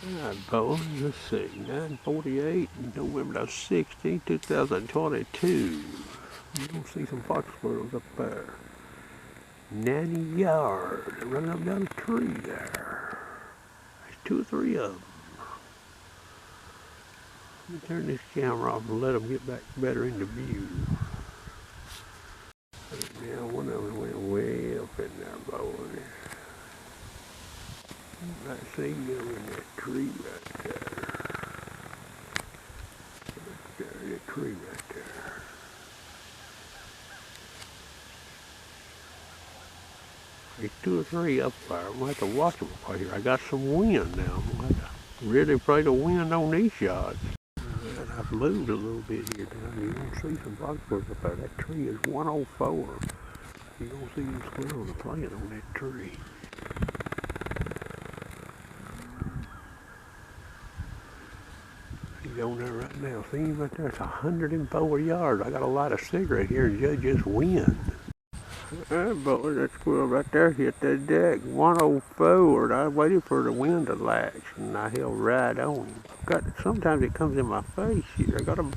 Alright, boys, let's see. 9:48, November the 16th, 2022. You're gonna see some fox squirrels up there. 90 yards. They're running up down a tree there. There's 2 or 3 of them. Let me turn this camera off and let them get back better into view. Now one of them went way up in there, boys. I see you in that tree right there. Right there, that tree right there. There's 2 or 3 up there. I'm gonna have to watch them up here. I got some wind now. I'm gonna have to really afraid of wind on these shots. I've moved a little bit here now. You're gonna see some foxbirds up there. That tree is 104. You're gonna see them squirrels playing on that tree. He's on there right now. See him right there? It's 104 yards. I got a light of cigarette here and judge this wind. Alright, boy, that squirrel right there hit that deck. 104. I waited for the wind to latch and I held right on him. Sometimes it comes in my face here. I got him.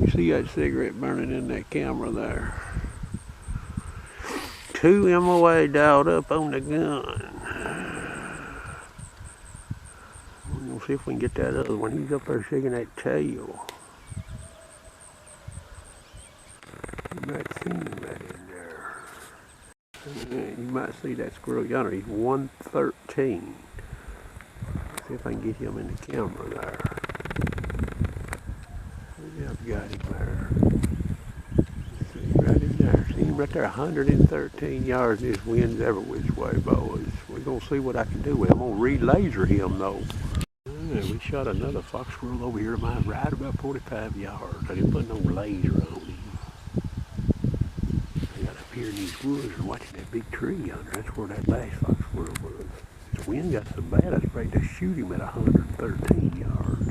You see that cigarette burning in that camera there. 2 MOA dialed up on the gun. We'll see if we can get that other one. He's up there shaking that tail. You might see him right in there. You might see that squirrel yonder. He's 113. See if I can get him in the camera there. Yeah, I've got him there. See right in there. See him right there, 113 yards. This wind's every which way, boys. We're going to see what I can do with him. I'm going to re-laser him, though. We shot another fox squirrel over here of mine right about 45 yards. I didn't put no laser on him. I got up here in these woods and watching that big tree yonder. That's where that last fox squirrel was. The wind got so bad I was afraid to shoot him at 113 yards.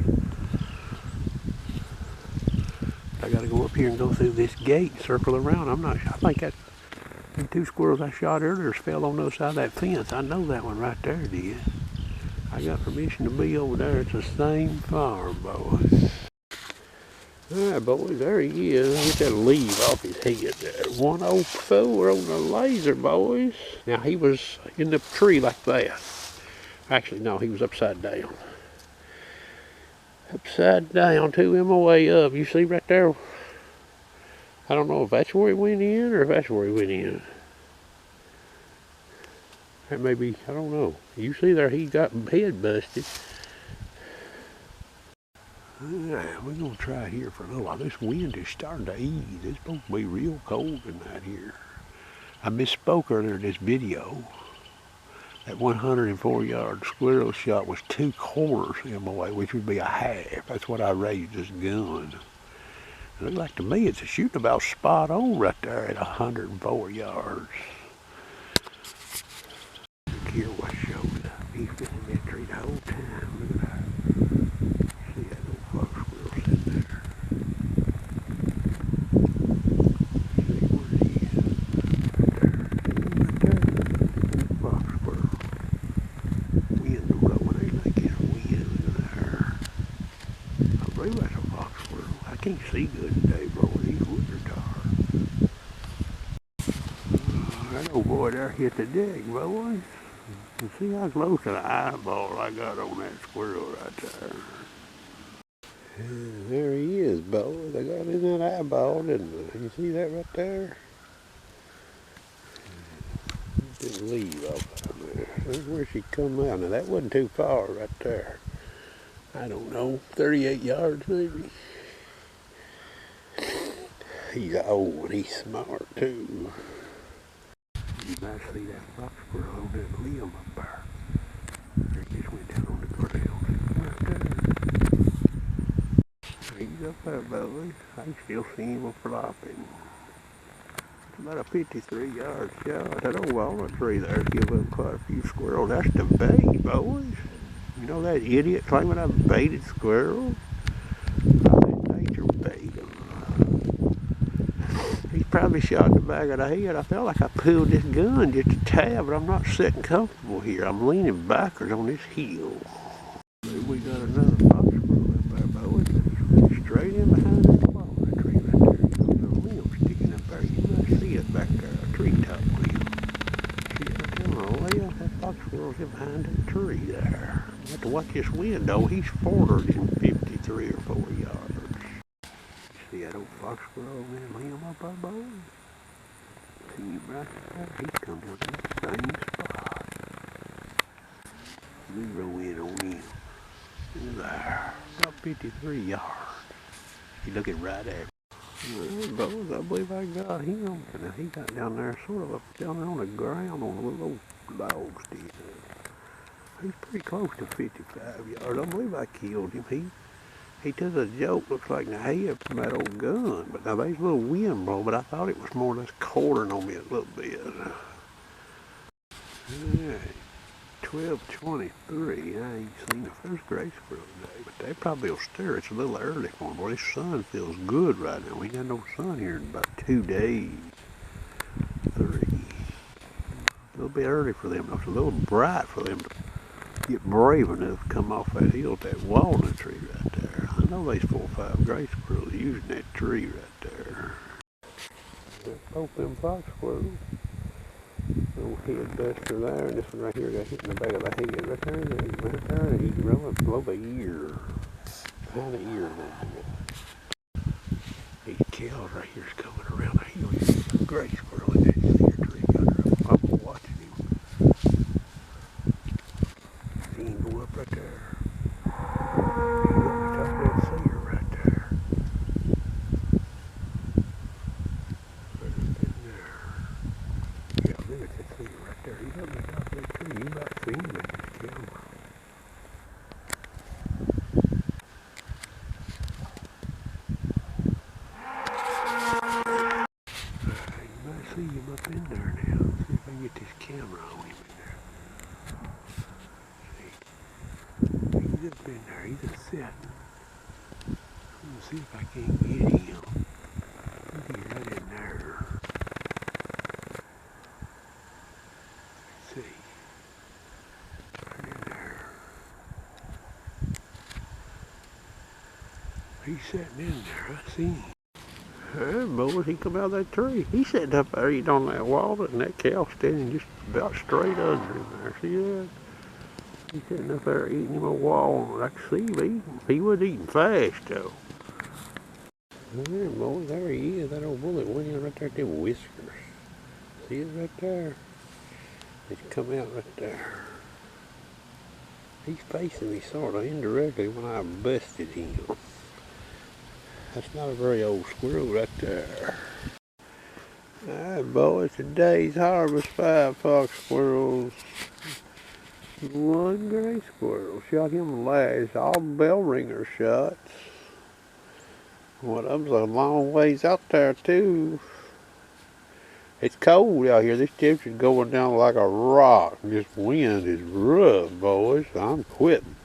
I got to go up here and go through this gate and circle around. I think that the 2 squirrels I shot earlier fell on the other side of that fence. I know that one right there did. I got permission to be over there. It's the same farm, boys. Alright, boys, there he is. Get that leaf off his head there. 104 on the laser, boys. Now, he was in the tree like that. Actually, no, he was upside down. Upside down, 2 MOA up. You see right there? I don't know if that's where he went in or if that's where he went in. That may be, I don't know. You see there, he got head busted. Alright, we're going to try here for a little while. This wind is starting to ease. It's supposed to be real cold tonight here. I misspoke earlier in this video. That 104-yard squirrel shot was 2/4 MOA, which would be a half. That's what I raised this gun. It looked like to me it's shooting about spot on right there at 104 yards. Here what showed up. He's been in that tree the whole time. Look at that. See that little fox squirrel sitting there. See where he is. Right there. Right there. Fox squirrel. Wind blowing. Ain't like it's wind there. I believe that's a fox squirrel. I can't see good today, bro. These woods are dark. That old boy there hit the deck, boys. You see how close to the eyeball I got on that squirrel right there. And there he is, boys. I got in that eyeball, didn't I? You see that right there? Didn't leave off there. That's where she come out. Now that wasn't too far right there. I don't know, 38 yards maybe. He's old and he's smart too. You might see that fox squirrel on that limb up there. He just went down on the ground. Right there. He's up there, boys. I can still see him flopping. It's about a 53-yard shot. That old walnut tree there give up quite a few squirrels. That's the bait, boys. You know that idiot claiming I baited squirrels? I let nature bait them. He's probably shot in the back of the head. I felt like I pulled this gun just a tad, but I'm not sitting comfortable here. I'm leaning backwards on this hill. We got another fox squirrel up there, boys. He's straight in behind that walnut tree right there. There's a limb sticking up there. You might see it back there, a treetop limb. See it right there on the left? That fox squirrel's in behind that tree there. You have to watch this wind, though. He's farther than 53 or 4 yards. See that old fox squirrel over there, limb up there, boys? See him right there? He's come down to that same spot. Zero in on him. There, about 53 yards. He's looking right at me. Well, boys, I believe I got him. Now he got down there, sort of up down there on the ground on a little old dog stick. He's pretty close to 55 yards. I believe I killed him. He took a joke, looks like the head from that old gun. But now there's a little wind blow, but I thought it was more or less quartering on me a little bit. Yeah. 12:23. I ain't seen the first gray squirrel today, but they probably will stir. It's a little early for them. Boy, this sun feels good right now. We ain't got no sun here in about 2 days. 3. A little bit early for them. It's a little bright for them to get brave enough to come off that hill, that walnut tree right there. I know there's 4 or 5 gray squirrels using that tree right there. Both them fox squirrels. Little head buster there, and this one right here got hit in the back of the head right there, and he's rolling below the ear. Behind the ear a little bit. These cows right here is coming around the hill. There's a gray squirrel in that cedar tree. I'm watching him. See him go up right there. He's up the top of that cedar right there. Yeah, look at that cedar right there. He's up the top of that tree. You might see him in this camera. You might see him up in there now. See if I can get this camera on him in there. See, he's up in there. He's just sitting. I'm gonna see if I can't get him. He's right in there. Let's see. Right in there. He's sitting in there. I see him. Hey, boys, he come out of that tree. He's sitting up there eating on that walnut, and that cow standing just about straight under him there. See that? He's sitting up there eating him a walnut. I can see him eating. He wasn't eating fast, though. There, boys, there he is. That old bullet went in right there at them whiskers. See it right there? It's come out right there. He's facing me sort of indirectly when I busted him. That's not a very old squirrel right there. Alright, boys, today's harvest: 5 fox squirrels, 1 gray squirrel. Shot him last, all bell ringer shots. One of them's a long ways out there too. It's cold out here. This temperature's going down like a rock. This wind is rough, boys. I'm quitting.